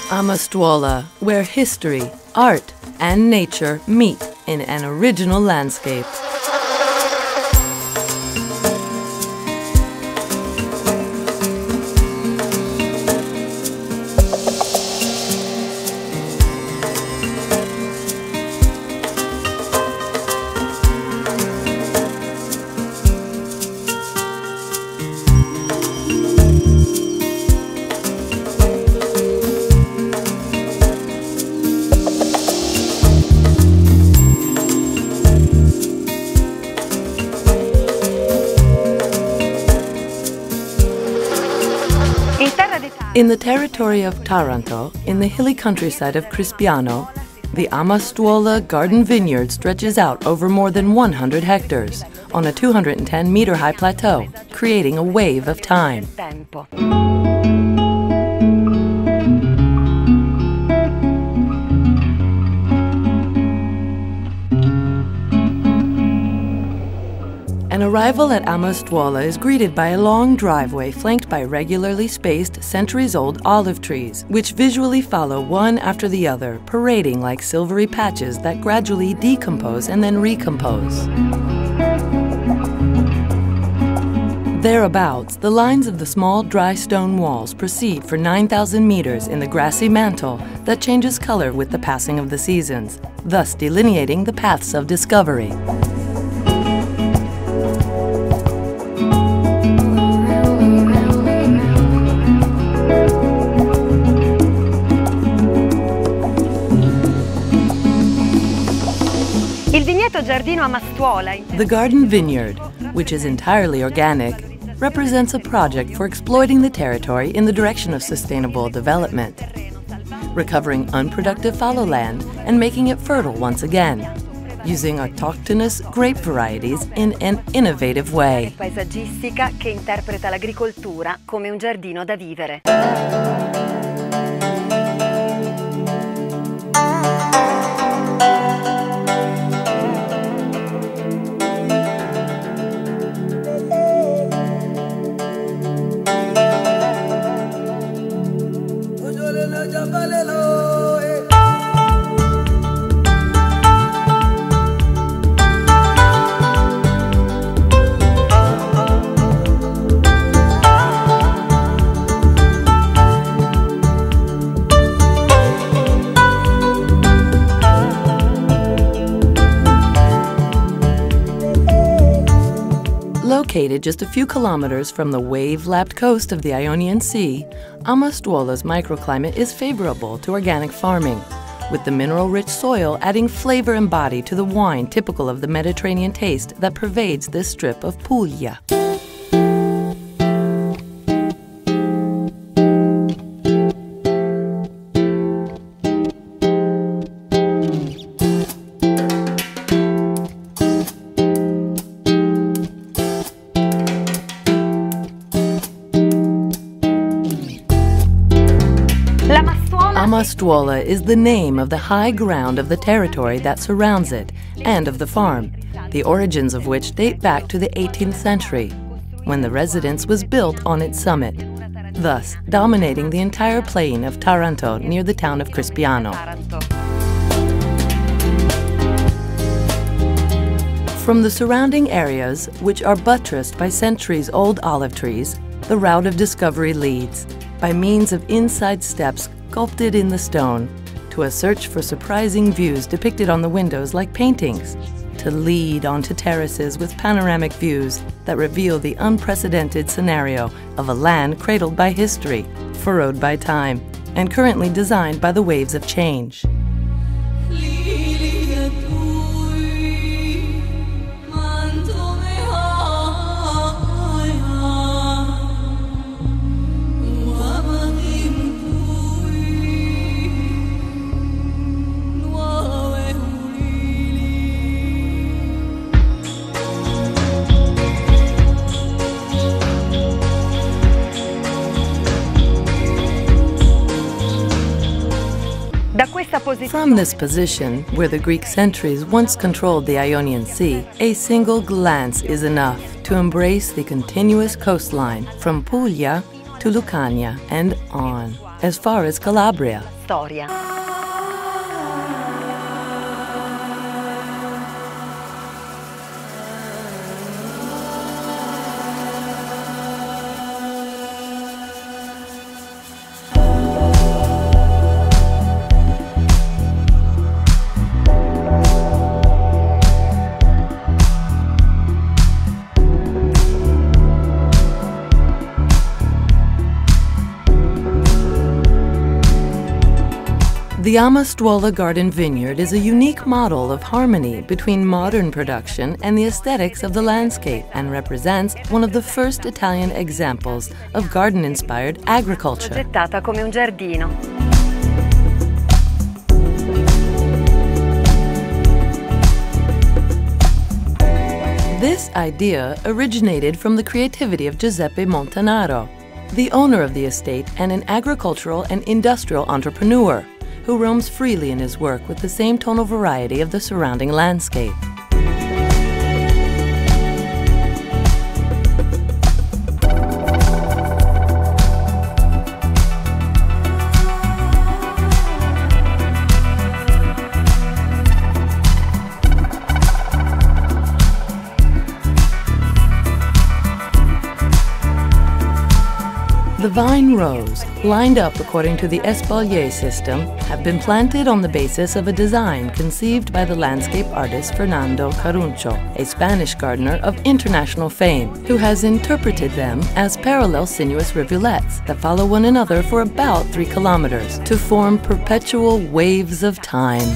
Amastuola, where history, art, and nature meet in an original landscape. In the territory of Taranto, in the hilly countryside of Crispiano, the Amastuola garden vineyard stretches out over more than 100 hectares on a 210-meter-high plateau, creating a wave of time. An arrival at Amastuola is greeted by a long driveway flanked by regularly spaced, centuries-old olive trees, which visually follow one after the other, parading like silvery patches that gradually decompose and then recompose. Thereabouts, the lines of the small, dry stone walls proceed for 9,000 meters in the grassy mantle that changes color with the passing of the seasons, thus delineating the paths of discovery. The garden vineyard, which is entirely organic, represents a project for exploiting the territory in the direction of sustainable development, recovering unproductive fallow land and making it fertile once again, using autochthonous grape varieties in an innovative way. Paesaggistica che interpreta l'agricoltura come un giardino da vivere. Located just a few kilometers from the wave-lapped coast of the Ionian Sea, Amastuola's microclimate is favorable to organic farming, with the mineral-rich soil adding flavor and body to the wine typical of the Mediterranean taste that pervades this strip of Puglia. Amastuola is the name of the high ground of the territory that surrounds it and of the farm, the origins of which date back to the 18th century, when the residence was built on its summit, thus dominating the entire plain of Taranto near the town of Crispiano. From the surrounding areas, which are buttressed by centuries-old olive trees, the route of discovery leads, by means of inside steps sculpted in the stone, to a search for surprising views depicted on the windows like paintings, to lead onto terraces with panoramic views that reveal the unprecedented scenario of a land cradled by history, furrowed by time, and currently designed by the waves of change. From this position, where the Greek centuries once controlled the Ionian Sea, a single glance is enough to embrace the continuous coastline from Puglia to Lucania and on. as far as Calabria. Storia. The Amastuola garden vineyard is a unique model of harmony between modern production and the aesthetics of the landscape, and represents one of the first Italian examples of garden-inspired agriculture. Progettata come un giardino. This idea originated from the creativity of Giuseppe Montanaro, the owner of the estate and an agricultural and industrial entrepreneur, who roams freely in his work with the same tonal variety of the surrounding landscape. The vine rows, lined up according to the espalier system, have been planted on the basis of a design conceived by the landscape artist Fernando Caruncho, a Spanish gardener of international fame, who has interpreted them as parallel sinuous rivulets that follow one another for about 3 kilometers to form perpetual waves of time.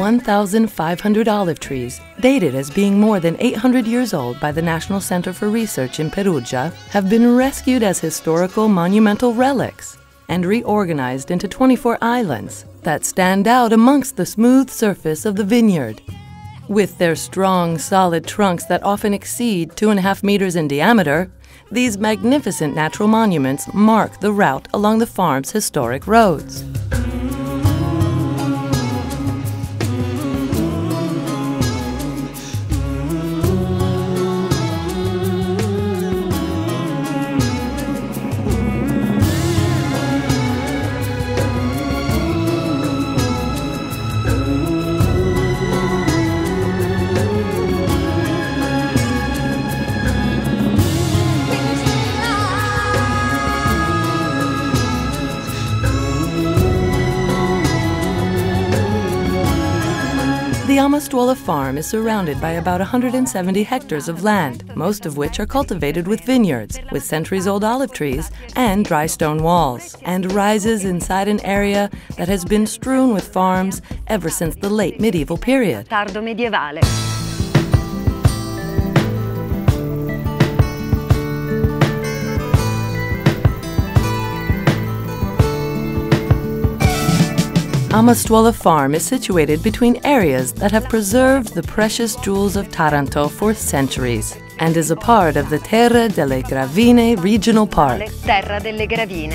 $1,500 olive trees, dated as being more than 800 years old by the National Center for Research in Perugia, have been rescued as historical monumental relics and reorganized into 24 islands that stand out amongst the smooth surface of the vineyard. With their strong, solid trunks that often exceed 2.5 meters in diameter, these magnificent natural monuments mark the route along the farm's historic roads. The Amastuola farm is surrounded by about 170 hectares of land, most of which are cultivated with vineyards, with centuries-old olive trees and dry stone walls, and rises inside an area that has been strewn with farms ever since the late medieval period. Tardo medievale. Amastuola Farm is situated between areas that have preserved the precious jewels of Taranto for centuries and is a part of the Terra delle Gravine Regional Park. Terra delle Gravine.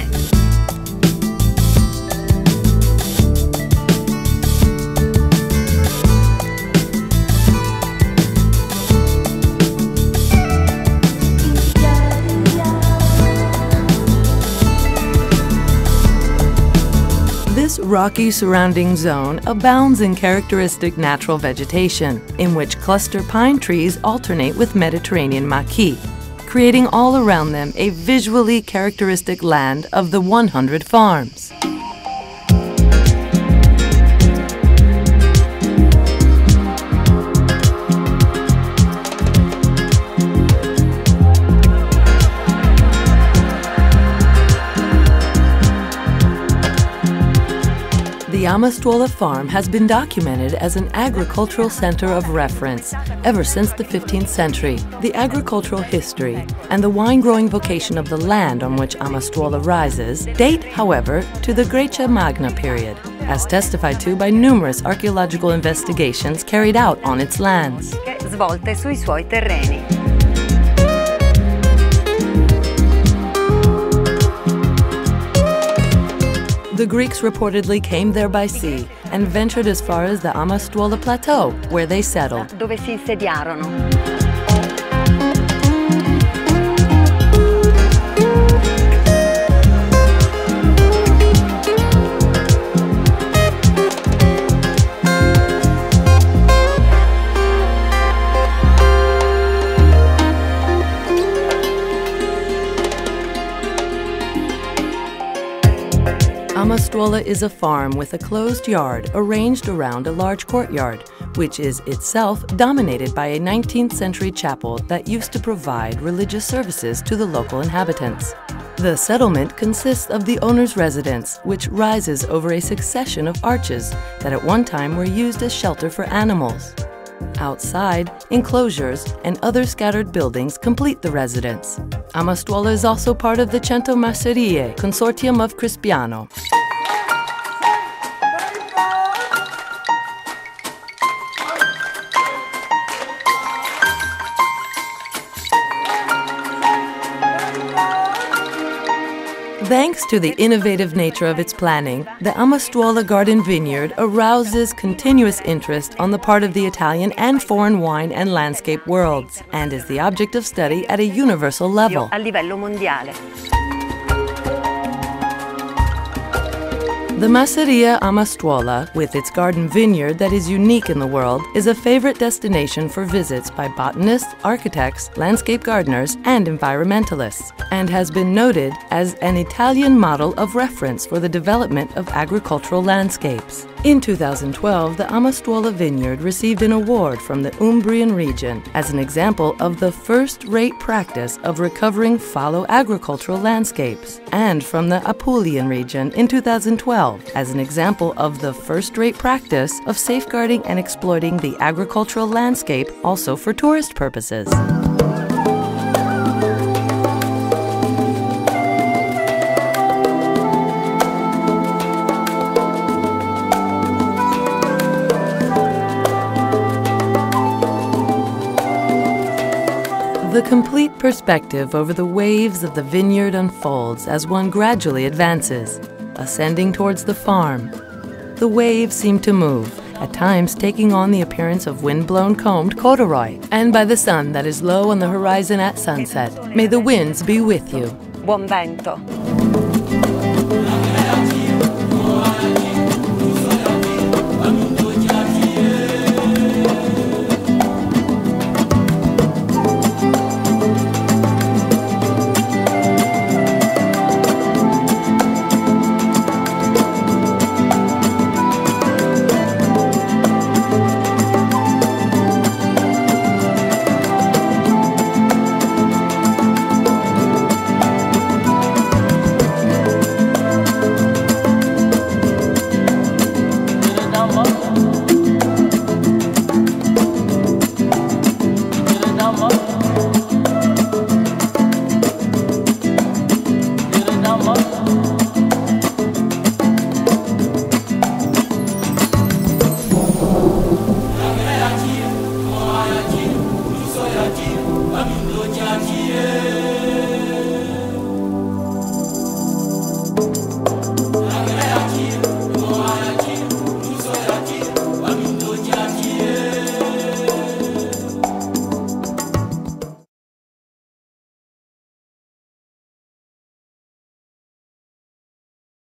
This rocky surrounding zone abounds in characteristic natural vegetation, in which cluster pine trees alternate with Mediterranean maquis, creating all around them a visually characteristic land of the 100 farms. The The Amastuola farm has been documented as an agricultural center of reference ever since the 15th century. The agricultural history and the wine-growing vocation of the land on which Amastuola rises date, however, to the Grecia Magna period, as testified to by numerous archaeological investigations carried out on its lands. Svolte sui suoi terreni. The Greeks reportedly came there by sea and ventured as far as the Amastuola plateau, where they settled. Dove si insediarono. Amastuola is a farm with a closed yard arranged around a large courtyard, which is itself dominated by a 19th century chapel that used to provide religious services to the local inhabitants. The settlement consists of the owner's residence, which rises over a succession of arches that at one time were used as shelter for animals. Outside, enclosures and other scattered buildings complete the residence. Amastuola is also part of the Cento Masserie consortium of Crispiano. Thanks to the innovative nature of its planning, the Amastuola garden vineyard arouses continuous interest on the part of the Italian and foreign wine and landscape worlds, and is the object of study at a universal level. A livello mondiale. The Masseria Amastuola, with its garden vineyard that is unique in the world, is a favorite destination for visits by botanists, architects, landscape gardeners, and environmentalists, and has been noted as an Italian model of reference for the development of agricultural landscapes. In 2012, the Amastuola vineyard received an award from the Umbrian Region as an example of the first-rate practice of recovering fallow agricultural landscapes, and from the Apulian Region in 2012 as an example of the first-rate practice of safeguarding and exploiting the agricultural landscape also for tourist purposes. The complete perspective over the waves of the vineyard unfolds as one gradually advances, ascending towards the farm. The waves seem to move, at times taking on the appearance of wind-blown combed corduroy, and by the sun that is low on the horizon at sunset. May the winds be with you. Buon vento. Yeah.